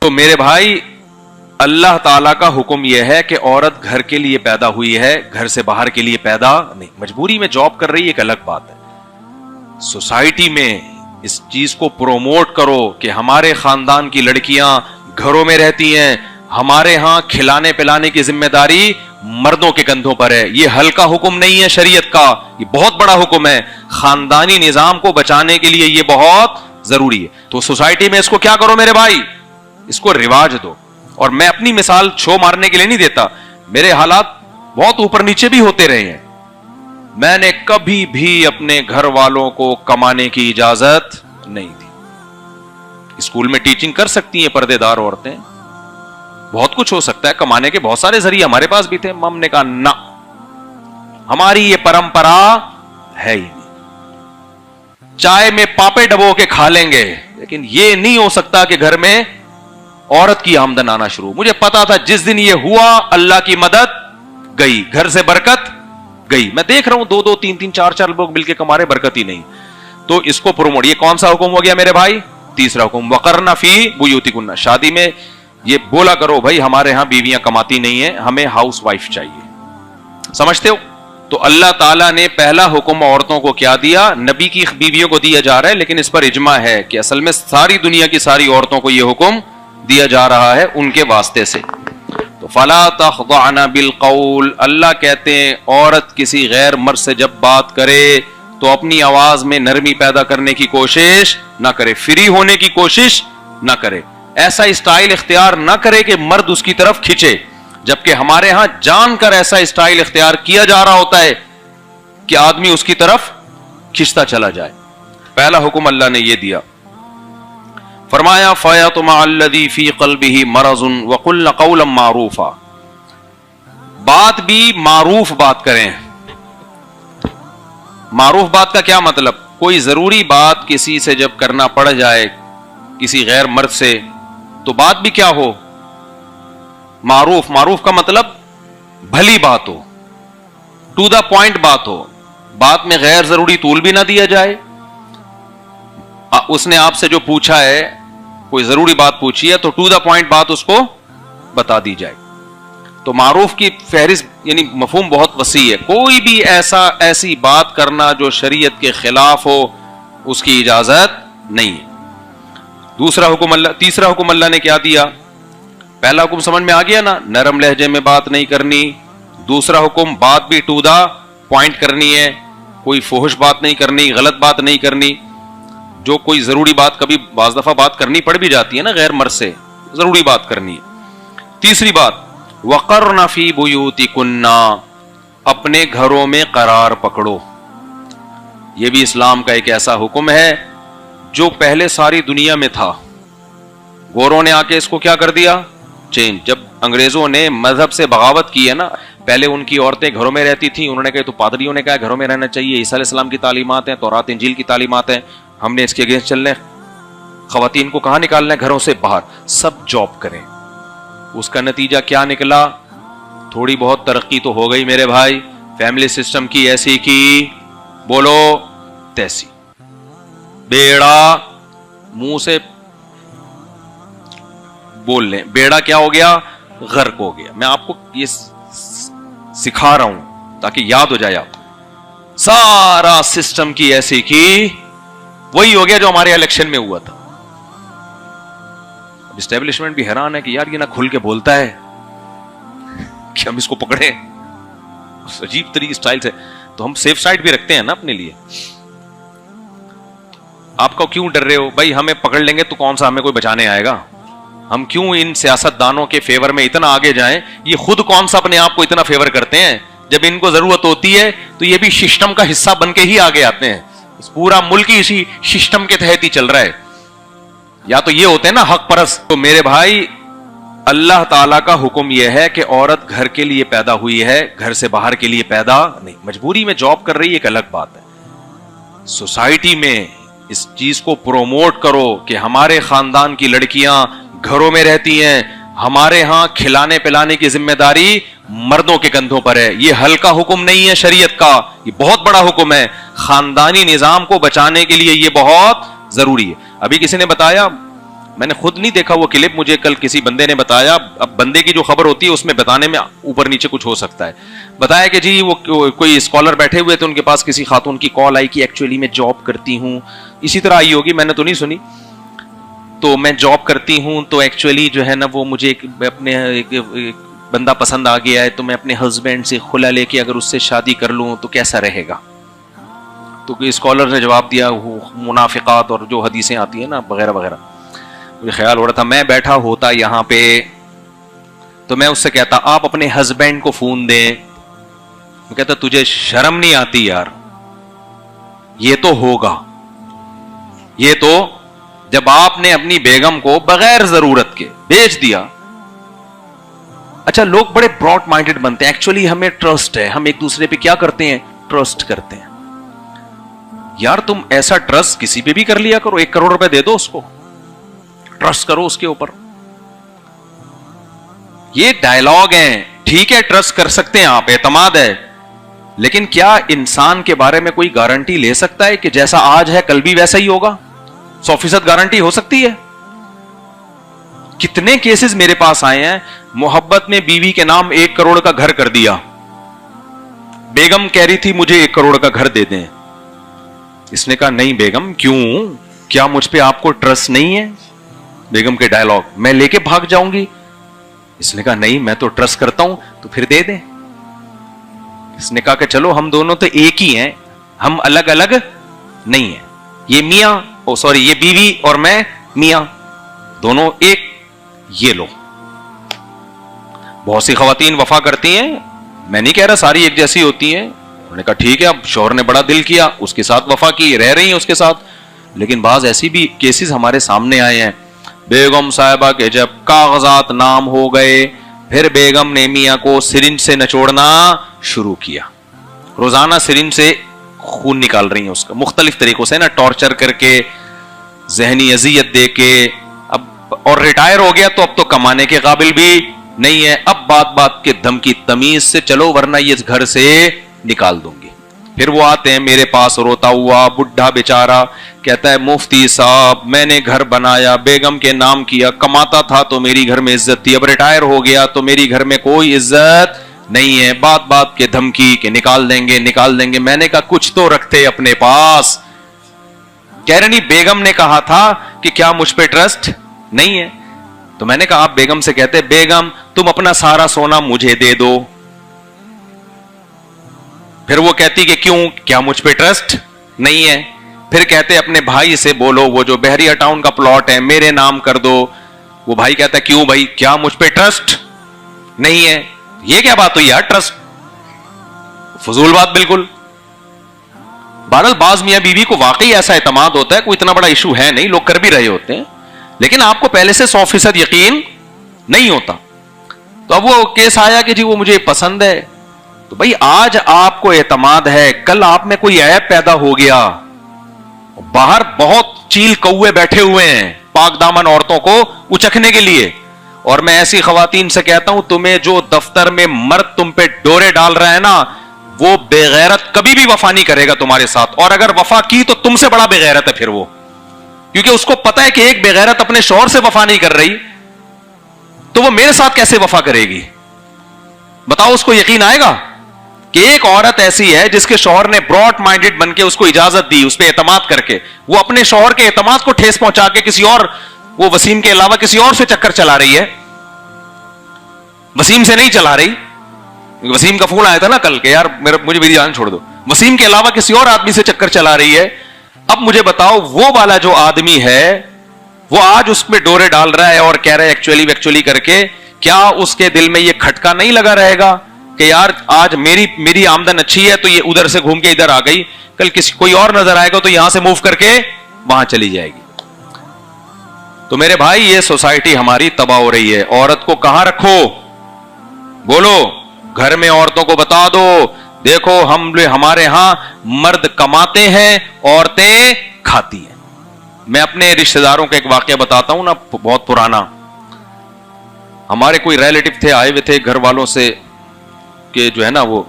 تو میرے بھائی اللہ تعالیٰ کا حکم یہ ہے کہ عورت گھر کے لیے پیدا ہوئی ہے, گھر سے باہر کے لیے پیدا نہیں. مجبوری میں جاب کر رہی ہے ایک الگ بات ہے. سوسائٹی میں اس چیز کو پروموٹ کرو کہ ہمارے خاندان کی لڑکیاں گھروں میں رہتی ہیں, ہمارے ہاں کھلانے پلانے کی ذمہ داری مردوں کے کندھوں پر ہے. یہ ہلکا حکم نہیں ہے شریعت کا, یہ بہت بڑا حکم ہے. خاندانی نظام کو بچانے کے لیے یہ بہت ضروری ہے. تو سوسائٹی میں اس کو کیا کرو میرے بھائی, اس کو رواج دو. اور میں اپنی مثال چھو مارنے کے لیے نہیں دیتا, میرے حالات بہت اوپر نیچے بھی ہوتے رہے ہیں. میں نے کبھی بھی اپنے گھر والوں کو کمانے کی اجازت نہیں دی. اسکول میں ٹیچنگ کر سکتی ہیں پردے دار عورتیں, بہت کچھ ہو سکتا ہے, کمانے کے بہت سارے ذریعے ہمارے پاس بھی تھے. ہم نے کہا نہ, ہماری یہ پرمپرا ہے ہی نہیں. چائے میں پاپے ڈبو کے کھا لیں گے, لیکن یہ نہیں ہو سکتا کہ گھر میں عورت کی آمدن آنا شروع. مجھے پتا تھا جس دن یہ ہوا اللہ کی مدد گئی, گھر سے برکت گئی. میں دیکھ رہا ہوں 2-2, 3-3, 4-4 لوگ مل کے کما رہے, برکت ہی نہیں. تو اس کو پروموٹ, یہ کون سا حکم ہو گیا میرے بھائی؟ تیسرا حکم, وقرن فی بیوتکن. شادی میں یہ بولا کرو بھائی ہمارے ہاں بیویاں کماتی نہیں ہیں, ہمیں ہاؤس وائف چاہیے. سمجھتے ہو؟ تو اللہ تعالیٰ نے پہلا حکم عورتوں کو کیا دیا؟ نبی کی بیویوں کو دیا جا رہا ہے, لیکن اس پر اجماع ہے کہ اصل میں ساری دنیا کی ساری عورتوں کو یہ حکم دیا جا رہا ہے ان کے واسطے سے. تو فلا تخضعن بالقول, اللہ کہتے ہیں عورت کسی غیر مرد سے جب بات کرے تو اپنی آواز میں نرمی پیدا کرنے کی کوشش نہ کرے, فری ہونے کی کوشش نہ کرے, ایسا اسٹائل اختیار نہ کرے کہ مرد اس کی طرف کھچے. جبکہ ہمارے ہاں جان کر ایسا اسٹائل اختیار کیا جا رہا ہوتا ہے کہ آدمی اس کی طرف کھچتا چلا جائے. پہلا حکم اللہ نے یہ دیا, فرمایا فَيَطْمَعَ الَّذِي فِي قَلْبِهِ مَرَضٌ وَقُلْنَ قَوْلًا مَّعْرُوفًا. بات بھی معروف بات کریں. معروف بات کا کیا مطلب؟ کوئی ضروری بات کسی سے جب کرنا پڑ جائے, کسی غیر مرد سے, تو بات بھی کیا ہو؟ معروف. معروف کا مطلب بھلی بات ہو, ٹو دا پوائنٹ بات ہو, بات میں غیر ضروری طول بھی نہ دیا جائے. اس نے آپ سے جو پوچھا ہے, کوئی ضروری بات پوچھی ہے, تو ٹو دا پوائنٹ بات اس کو بتا دی جائے. تو معروف کی فہرست یعنی مفہوم بہت وسیع ہے. کوئی بھی ایسی بات کرنا جو شریعت کے خلاف ہو, اس کی اجازت نہیں ہے. تیسرا حکم اللہ نے کیا دیا؟ پہلا حکم سمجھ میں آ گیا نا, نرم لہجے میں بات نہیں کرنی. دوسرا حکم بات بھی ٹو دا پوائنٹ کرنی ہے, کوئی فحش بات نہیں کرنی, غلط بات نہیں کرنی. جو کوئی ضروری بات, کبھی بعض دفعہ بات کرنی پڑ بھی جاتی ہے نا غیر مرد سے, ضروری بات کرنی ہے. تیسری بات, وقرن فی بیوتکن, اپنے گھروں میں قرار پکڑو. یہ بھی اسلام کا ایک ایسا حکم ہے جو پہلے ساری دنیا میں تھا. گوروں نے آ کے اس کو کیا کر دیا؟ چینج. جب انگریزوں نے مذہب سے بغاوت کی ہے نا, پہلے ان کی عورتیں گھروں میں رہتی تھیں, انہوں نے کہا تو پادریوں نے کہا گھروں میں رہنا چاہیے, عیسیٰ علیہ السلام کی تعلیمات ہیں, تورات انجیل کی تعلیمات ہیں, ہم نے اس کے اگینسٹ چلنے. خواتین کو کہاں نکالنا ہے؟ گھروں سے باہر, سب جاب کریں. اس کا نتیجہ کیا نکلا؟ تھوڑی بہت ترقی تو ہو گئی میرے بھائی, فیملی سسٹم کی ایسی کی بولو تیسی, بیڑا منہ سے بول لیں, بیڑا کیا ہو گیا؟ غرق ہو گیا. میں آپ کو یہ سکھا رہا ہوں تاکہ یاد ہو جائے. آپ سارا سسٹم کی ایسی کی وہی ہو گیا جو ہمارے الیکشن میں ہوا تھا. اسٹیبلشمنٹ بھی حیران ہے کہ یار یہ نہ کھل کے بولتا ہے کہ ہم اس کو پکڑیں, عجیب طریقے اسٹائل سے. تو ہم سیف سائڈ بھی رکھتے ہیں نا اپنے لیے. آپ کو کیوں ڈر رہے ہو بھائی؟ ہمیں پکڑ لیں گے تو کون سا ہمیں کوئی بچانے آئے گا؟ ہم کیوں ان سیاست دانوں کے فیور میں اتنا آگے جائیں؟ یہ خود کون سا اپنے آپ کو اتنا فیور کرتے ہیں؟ جب ان کو ضرورت ہوتی ہے تو یہ بھی سسٹم کا حصہ بن کے ہی آگے آتے ہیں. پورا ملک ہی اسی سسٹم کے تحت ہی چل رہا ہے. یا تو یہ ہوتے ہیں نا حق پرست. تو میرے بھائی اللہ تعالیٰ کا حکم یہ ہے کہ عورت گھر کے لیے پیدا ہوئی ہے, گھر سے باہر کے لیے پیدا نہیں. مجبوری میں جاب کر رہی ہے ایک الگ بات ہے. سوسائٹی میں اس چیز کو پروموٹ کرو کہ ہمارے خاندان کی لڑکیاں گھروں میں رہتی ہیں, ہمارے ہاں کھلانے پلانے کی ذمہ داری مردوں کے کندھوں پر ہے. یہ ہلکا حکم نہیں ہے شریعت کا, یہ بہت بڑا حکم ہے. خاندانی نظام کو بچانے کے لیے یہ بہت ضروری ہے. ابھی کسی نے بتایا میں نے خود نہیں دیکھا وہ کلپ, مجھے کل کسی بندے نے بتایا. اب بندے کی جو خبر ہوتی ہے اس میں بتانے میں اوپر نیچے کچھ ہو سکتا ہے. بتایا کہ جی وہ کوئی اسکالر بیٹھے ہوئے تھے, ان کے پاس کسی خاتون کی کال آئی کہ ایکچولی میں جاب کرتی ہوں, اسی طرح آئی ہوگی, میں نے تو نہیں سنی, تو میں جاب کرتی ہوں تو ایکچولی جو ہے نا وہ مجھے اپنے بندہ پسند آ گیا ہے, تو میں اپنے ہسبینڈ سے خلا لے کے اگر اس سے شادی کر لوں تو کیسا رہے گا. تو اسکالر نے جواب دیا منافقات اور جو حدیثیں آتی ہیں نا وغیرہ وغیرہ. مجھے خیال ہو رہا تھا میں بیٹھا ہوتا یہاں پہ تو میں اس سے کہتا آپ اپنے ہسبینڈ کو فون دیں. میں کہتا تجھے شرم نہیں آتی یار, یہ تو ہوگا, یہ تو جب آپ نے اپنی بیگم کو بغیر ضرورت کے بیچ دیا. اچھا لوگ بڑے براڈ مائنڈڈ بنتے ہیں, ایکچولی ہمیں ٹرسٹ ہے, ہم ایک دوسرے پہ کیا کرتے ہیں, ٹرسٹ کرتے ہیں. یار تم ایسا ٹرسٹ کسی پہ بھی کر لیا کرو, 1 کروڑ روپے دے دو اس کو, ٹرسٹ کرو اس کے اوپر. یہ ڈائلاگ ہیں, ٹھیک ہے ٹرسٹ کر سکتے ہیں آپ, اعتماد ہے, لیکن کیا انسان کے بارے میں کوئی گارنٹی لے سکتا ہے کہ جیسا آج ہے کل بھی ویسا ہی ہوگا؟ 100% گارنٹی ہو سکتی ہے؟ کتنے کیسز میرے پاس آئے ہیں, محبت میں بیوی کے نام 1 کروڑ کا گھر کر دیا, بیگم کہہ رہی تھی مجھے 1 کروڑ کا گھر دے دیں. اس نے کہا نہیں بیگم, کیوں, کیا مجھ پہ آپ کو ٹرسٹ نہیں ہے؟ بیگم کے ڈائلاگ, میں لے کے بھاگ جاؤں گی. اس نے کہا نہیں میں تو ٹرسٹ کرتا ہوں, تو پھر دے دیں. اس نے کہا کہ چلو ہم دونوں تو ایک ہی ہیں, ہم الگ الگ نہیں ہیں, یہ میاں یہ بیوی اور میں میاں دونوں ایک, یہ لو. بہت سی خواتین وفا کرتی ہیں, میں نہیں کہہ رہا ساری ایک جیسی ہوتی ہیں. انہوں نے کہا ٹھیک ہے, اب شوہر نے بڑا دل کیا, اس کے ساتھ وفا کی, رہ رہی ہیں اس کے ساتھ. لیکن بعض ایسی بھی کیسز ہمارے سامنے آئے ہیں, بیگم صاحبہ کے جب کاغذات نام ہو گئے, پھر بیگم نے میاں کو سرنج سے نچوڑنا شروع کیا. روزانہ سرنج سے خون نکال رہی ہیں اس کا, مختلف طریقوں سے نا, ٹارچر کر کے, ذہنی اذیت دے کے. اب اور ریٹائر ہو گیا تو اب تو کمانے کے قابل بھی نہیں ہے, اب بات بات کے دھمکی تمیز سے چلو ورنہ یہ گھر سے نکال دوں گی. پھر وہ آتے ہیں میرے پاس روتا ہوا, بڈھا بیچارہ, کہتا ہے مفتی صاحب میں نے گھر بنایا, بیگم کے نام کیا, کماتا تھا تو میری گھر میں عزت تھی, اب ریٹائر ہو گیا تو میری گھر میں کوئی عزت نہیں ہے, بات بات کے دھمکی کہ نکال دیں گے نکال دیں گے. میں نے کہا کچھ تو رکھتے اپنے پاس. کہہ رہے نہیں بیگم نے کہا تھا کہ کیا مجھ پہ ٹرسٹ نہیں ہے؟ تو میں نے کہا آپ بیگم سے کہتے بیگم تم اپنا سارا سونا مجھے دے دو. پھر وہ کہتی کہ کیوں, کیا مجھ پہ ٹرسٹ نہیں ہے؟ پھر کہتے اپنے بھائی سے بولو وہ جو بحریہ ٹاؤن کا پلاٹ ہے میرے نام کر دو. وہ بھائی کہتا ہے کیوں بھائی, کیا مجھ پہ ٹرسٹ نہیں ہے؟ یہ کیا بات ہوئی یار, ٹرسٹ فضول بات بالکل. بہرحال بعض میاں بیوی کو واقعی ایسا اعتماد ہوتا ہے, کوئی اتنا بڑا ایشو ہے نہیں, لوگ کر بھی رہے ہوتے ہیں, لیکن آپ کو پہلے سے 100% یقین نہیں ہوتا. تو اب وہ کیس آیا کہ جی وہ مجھے پسند ہے, تو بھائی آج آپ کو اعتماد ہے, کل آپ میں کوئی عیب پیدا ہو گیا, باہر بہت چیل کوے بیٹھے ہوئے ہیں پاک دامن عورتوں کو اچکنے کے لیے. اور میں ایسی خواتین سے کہتا ہوں تمہیں جو دفتر میں مرد تم پہ ڈورے ڈال رہا ہے نا, وہ بے غیرت کبھی بھی وفا نہیں کرے گا تمہارے ساتھ, اور اگر وفا کی تو تم سے بڑا بے غیرت ہے پھر وہ, کیونکہ اس کو پتا ہے کہ ایک بے غیرت اپنے شوہر سے وفا نہیں کر رہی تو وہ میرے ساتھ کیسے وفا کرے گی. بتاؤ اس کو یقین آئے گا کہ ایک عورت ایسی ہے جس کے شوہر نے براڈ مائنڈڈ بن کے اس کو اجازت دی, اس پہ اعتماد کر کے, وہ اپنے شوہر کے اعتماد کو ٹھیس پہنچا کے کسی اور, وہ وسیم کے علاوہ کسی اور سے چکر چلا رہی ہے, وسیم سے نہیں چلا رہی. وسیم کا فون آیا تھا نا کل کہ یار مجھے میری جان چھوڑ دو, وسیم کے علاوہ کسی اور آدمی سے چکر چلا رہی ہے. اب مجھے بتاؤ وہ والا جو آدمی ہے وہ آج اس میں ڈورے ڈال رہا ہے اور کہہ رہا ہے ایکچولی کر کے, کیا اس کے دل میں یہ کھٹکا نہیں لگا رہے گا کہ یار آج میری آمدن اچھی ہے تو یہ ادھر سے گھوم کے ادھر آ گئی, کل کوئی اور نظر آئے گا تو یہاں سے موو کر کے وہاں چلی جائے گی. تو میرے بھائی یہ سوسائٹی ہماری تباہ ہو رہی ہے. عورت کو کہاں رکھو, بولو گھر میں عورتوں کو بتا دو دیکھو ہمارے ہاں مرد کماتے ہیں عورتیں کھاتی ہیں. میں اپنے رشتہ داروں کا ایک واقعہ بتاتا ہوں نا, بہت پرانا. ہمارے کوئی ریلیٹو تھے, آئے ہوئے تھے گھر والوں سے کہ جو ہے نا وہ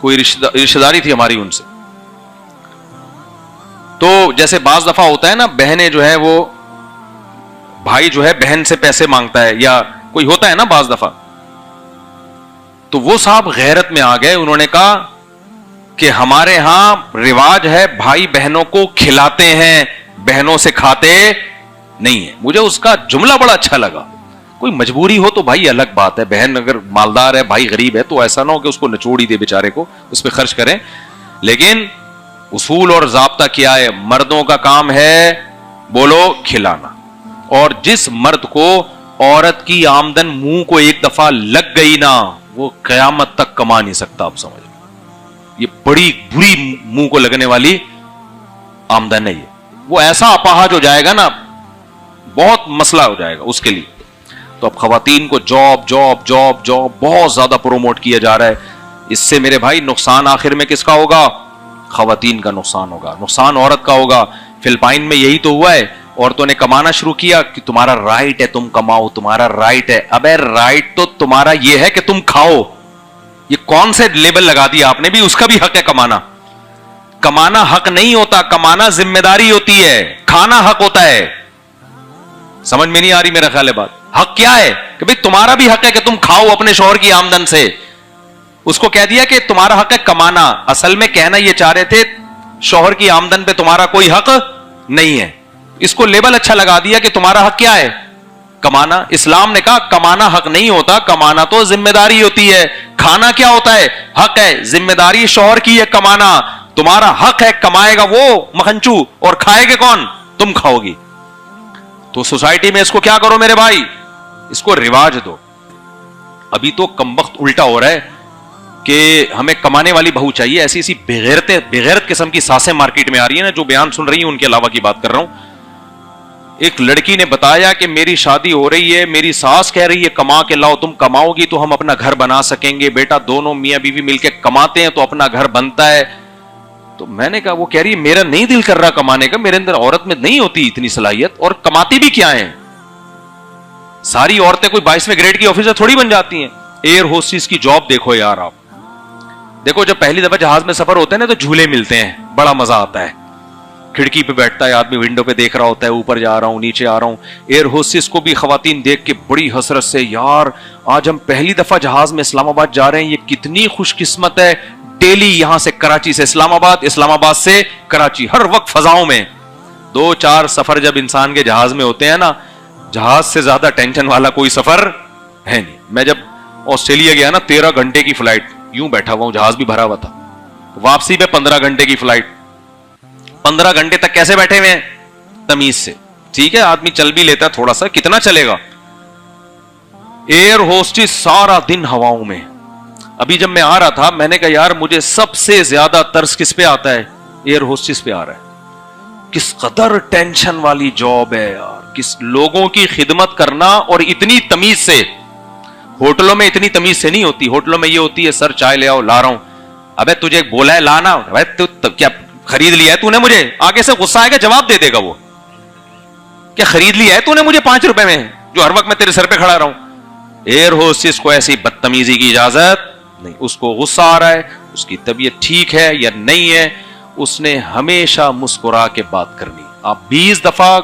کوئی رشتہ داری تھی ہماری ان سے. تو جیسے بعض دفعہ ہوتا ہے نا, بہنیں جو ہے وہ بھائی جو ہے بہن سے پیسے مانگتا ہے یا کوئی ہوتا ہے نا بعض دفعہ, تو وہ صاحب غیرت میں آ گئے, انہوں نے کہا کہ ہمارے ہاں رواج ہے بھائی بہنوں کو کھلاتے ہیں, بہنوں سے کھاتے نہیں ہے. مجھے اس کا جملہ بڑا اچھا لگا. کوئی مجبوری ہو تو بھائی الگ بات ہے, بہن اگر مالدار ہے, بھائی غریب ہے, تو ایسا نہ ہو کہ اس کو نچوڑ ہی دے بیچارے کو, اس پہ خرچ کریں. لیکن اصول اور ضابطہ کیا ہے؟ مردوں کا کام ہے بولو کھلانا, اور جس مرد کو عورت کی آمدن منہ کو ایک دفعہ لگ گئی نا, وہ قیامت تک کما نہیں سکتا. آپ سمجھ, یہ بڑی بری منہ کو لگنے والی آمدن ہے. وہ ایسا اپاہج ہو جائے گا نا, بہت مسئلہ ہو جائے گا اس کے لیے. تو اب خواتین کو جاب جاب جاب جاب بہت زیادہ پروموٹ کیا جا رہا ہے. اس سے میرے بھائی نقصان آخر میں کس کا ہوگا؟ خواتین کا نقصان ہوگا, نقصان عورت کا ہوگا. فلپائن میں یہی تو ہوا ہے, عورتوں نے کمانا شروع کیا کہ تمہارا رائٹ ہے تم کماؤ, تمہارا رائٹ ہے. ابے رائٹ تو تمہارا یہ ہے کہ تم کھاؤ. یہ کون سے لیبل لگا دیا آپ نے بھی؟ اس کا بھی حق ہے کمانا. کمانا حق نہیں ہوتا, کمانا ذمہ داری ہوتی ہے, کھانا حق ہوتا ہے. سمجھ میں نہیں آ رہی میرا خیال ہے بات. حق کیا ہے کہ بھئی تمہارا بھی حق ہے کہ تم کھاؤ اپنے شوہر کی آمدن سے. اس کو کہہ دیا کہ تمہارا حق ہے کمانا. اصل میں کہنا یہ چاہ رہے تھے شوہر کی آمدن پہ تمہارا کوئی حق نہیں ہے. اس کو لیبل اچھا لگا دیا کہ تمہارا حق کیا ہے؟ کمانا. اسلام نے کہا کمانا حق نہیں ہوتا, کمانا تو ذمہ داری ہوتی ہے. کھانا کیا ہوتا ہے؟ حق ہے. ذمہ داری شوہر کی ہے کمانا, تمہارا حق ہے, کمائے گا وہ مکھنچو اور کھائے گے کون؟ تم کھاؤ گی. تو سوسائٹی میں اس کو کیا کرو میرے بھائی؟ اس کو رواج دو. ابھی تو کمبخت الٹا ہو رہا ہے کہ ہمیں کمانے والی بہو چاہیے. ایسی ایسی بغیرت قسم کی ساسیں مارکیٹ میں آ رہی ہیں نا, جو بیان سن رہی ہیں ان کے علاوہ کی بات کر رہا ہوں. ایک لڑکی نے بتایا کہ میری شادی ہو رہی ہے, میری ساس کہہ رہی ہے کما کے لاؤ, تم کماؤ گی تو ہم اپنا گھر بنا سکیں گے. بیٹا دونوں میاں بیوی مل کے کماتے ہیں تو اپنا گھر بنتا ہے. تو میں نے کہا, وہ کہہ رہی ہے میرا نہیں دل کر رہا کمانے کا, میرے اندر عورت میں نہیں ہوتی اتنی صلاحیت. اور کماتی بھی کیا ہیں؟ ساری عورتیں کوئی 22ویں گریڈ کی آفیسر تھوڑی بن جاتی ہیں. ایئر ہوسٹس کی جاب دیکھو یار آپ. دیکھو جب پہلی دفعہ جہاز میں سفر ہوتے ہیں نا تو جھولے ملتے ہیں, بڑا مزہ آتا ہے. کھڑکی پہ بیٹھتا ہے آدمی, ونڈو پہ دیکھ رہا ہوتا ہے, اوپر جا رہا ہوں نیچے آ رہا ہوں. ایئر ہوسٹس کو بھی خواتین دیکھ کے بڑی حسرت سے, یار آج ہم پہلی دفعہ جہاز میں اسلام آباد جا رہے ہیں, یہ کتنی خوش قسمت ہے. ڈیلی یہاں سے کراچی سے اسلام آباد, اسلام آباد سے کراچی, ہر وقت فضاؤں میں. 2-4 سفر جب انسان کے جہاز میں ہوتے ہیں نا, جہاز سے زیادہ ٹینشن والا کوئی سفر ہے نہیں. میں جب آسٹریلیا گیا نا, 13 گھنٹے کی فلائٹ, یوں بیٹھا ہوا ہوں, جہاز بھی بھرا ہوا تھا. واپسی پہ 15 گھنٹے کی فلائٹ. 15 گھنٹے تک کیسے بیٹھے ہوئے ہیں؟ تمیز سے. ٹھیک ہے آدمی چل بھی لیتا ہے تھوڑا سا, کتنا چلے گا؟ ایئر ہوسٹس سارا دن ہواؤں میں. ابھی جب میں آ رہا تھا میں نے کہا یار مجھے سب سے زیادہ ترس کس پہ آتا ہے؟ ایئر ہوسٹس پہ آ رہا ہے. کس قدر ٹینشن والی جاب ہے یار, کس لوگوں کی خدمت کرنا, اور اتنی تمیز سے. ہوٹلوں میں اتنی تمیز سے نہیں ہوتی. ہوٹلوں میں یہ ہوتی ہے سر چائے لے آؤ, لا رہا ہوں. ابے تجھے بولا ہے لانا, تو کیا خرید لیا ہے تو نے مجھے؟ آگے سے غصہ آئے گا, جواب دے دے گا وہ, کیا خرید لیا ہے تو نے مجھے 5 روپے میں, جو ہر وقت میں تیرے سر پہ کھڑا رہا ہوں. ایئر ہوسٹس کو ایسی بدتمیزی کی اجازت نہیں. اس کو غصہ آ رہا ہے, اس کی طبیعت ٹھیک ہے یا نہیں ہے, اس نے ہمیشہ مسکرا کے بات کرنی. آپ 20 دفعہ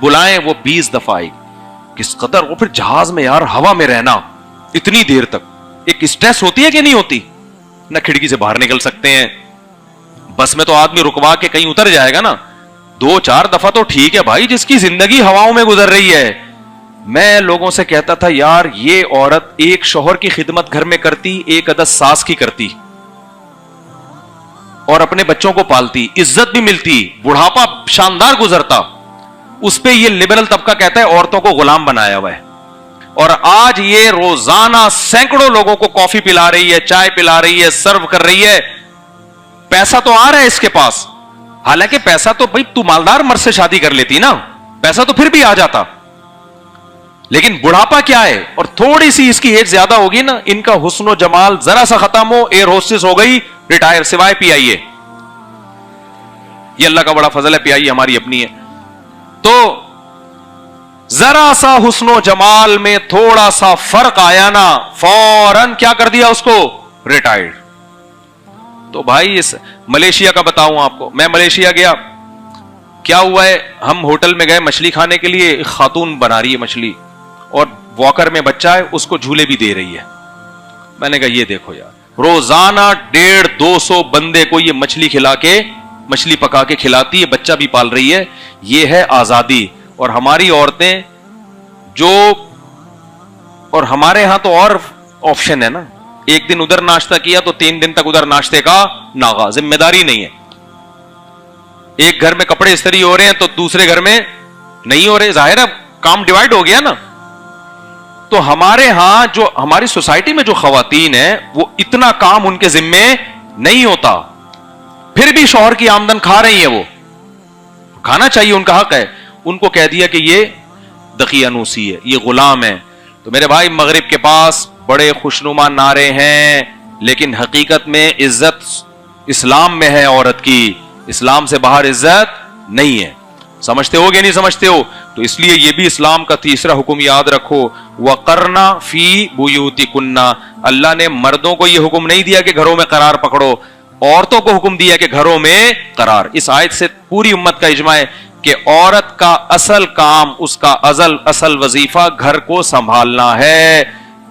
بلائیں وہ 20 دفعہ آئے گی. کس قدر. وہ پھر جہاز میں یار ہوا میں رہنا اتنی دیر تک, ایک اسٹریس ہوتی ہے کہ نہیں ہوتی؟ نہ کھڑکی سے باہر نکل سکتے ہیں. بس میں تو آدمی رکوا کے کہیں اتر جائے گا نا. 2-4 دفعہ تو ٹھیک ہے بھائی, جس کی زندگی ہواؤں میں گزر رہی ہے. میں لوگوں سے کہتا تھا یار یہ عورت ایک شوہر کی خدمت گھر میں کرتی, ایک عدد ساس کی کرتی, اور اپنے بچوں کو پالتی, عزت بھی ملتی, بڑھاپا شاندار گزرتا. اس پہ یہ لبرل طبقہ کہتا ہے عورتوں کو غلام بنایا ہوا ہے. اور آج یہ روزانہ سینکڑوں لوگوں کو کافی پلا رہی ہے, چائے پلا رہی ہے, سرو کر رہی ہے. پیسہ تو آ رہا ہے اس کے پاس, حالانکہ پیسہ تو بھائی تو مالدار مرد سے شادی کر لیتی نا, پیسہ تو پھر بھی آ جاتا. لیکن بڑھاپا کیا ہے, اور تھوڑی سی اس کی ایج زیادہ ہوگی نا, ان کا حسن و جمال ذرا سا ختم ہو, ایئر ہوسٹس ہو گئی ریٹائر, سوائے پی آئی اے. یہ اللہ کا بڑا فضل ہے, پی آئی اے ہماری اپنی ہے. تو ذرا سا حسن و جمال میں تھوڑا سا فرق آیا نا, فوراً کیا کر دیا اس کو؟ ریٹائرڈ. تو بھائی اس ملیشیا کا بتاؤں آپ کو, میں ملیشیا گیا, کیا ہوا ہے, ہم ہوٹل میں گئے مچھلی کھانے کے لیے, ایک خاتون بنا رہی ہے مچھلی اور واکر میں بچہ ہے, اس کو جھولے بھی دے رہی ہے. میں نے کہا یہ دیکھو یار, روزانہ 150-200 بندے کو یہ مچھلی پکا کے کھلاتی ہے, بچہ بھی پال رہی ہے. یہ ہے آزادی. اور ہماری عورتیں اور ہمارے ہاں تو اور آپشن ہے نا, ایک دن ادھر ناشتہ کیا تو 3 دن تک ادھر ناشتے کا ناغا, ذمہ داری نہیں ہے. ایک گھر میں کپڑے استری ہو رہے ہیں تو دوسرے گھر میں نہیں ہو رہے, ظاہر ہے کام ڈیوائڈ ہو گیا نا. تو ہمارے ہاں جو ہماری سوسائٹی میں جو خواتین ہیں وہ اتنا کام ان کے ذمے نہیں ہوتا, پھر بھی شوہر کی آمدن کھا رہی ہیں. وہ کھانا چاہیے, ان کا حق ہے. ان کو کہہ دیا کہ یہ دقیانوسی ہے, یہ غلام ہے. تو میرے بھائی مغرب کے پاس بڑے خوشنما نعرے ہیں, لیکن حقیقت میں عزت اسلام میں ہے عورت کی, اسلام سے باہر عزت نہیں ہے. سمجھتے ہو کہ نہیں سمجھتے ہو؟ تو اس لیے یہ بھی اسلام کا تیسرا حکم یاد رکھو, وَقَرْنَ فِي بُيُوتِكُنَّ. اللہ نے مردوں کو یہ حکم نہیں دیا کہ گھروں میں قرار پکڑو, عورتوں کو حکم دیا کہ گھروں میں قرار. اس آیت سے پوری امت کا اجماع ہے کہ عورت کا اصل کام, اس کا اصل وظیفہ گھر کو سنبھالنا ہے.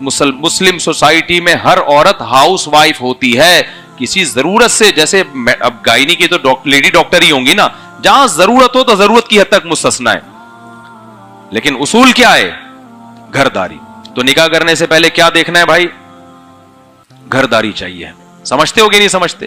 مسلم سوسائٹی میں ہر عورت ہاؤس وائف ہوتی ہے. کسی ضرورت سے, جیسے اب گائنی کی تو لیڈی ڈاکٹر ہی ہوں گی نا, جہاں ضرورت ہو تو ضرورت کی حد تک مستثنا ہے, لیکن اصول کیا ہے؟ گھرداری. تو نکاح کرنے سے پہلے کیا دیکھنا ہے بھائی؟ گھرداری چاہیے. سمجھتے ہو کہ نہیں سمجھتے؟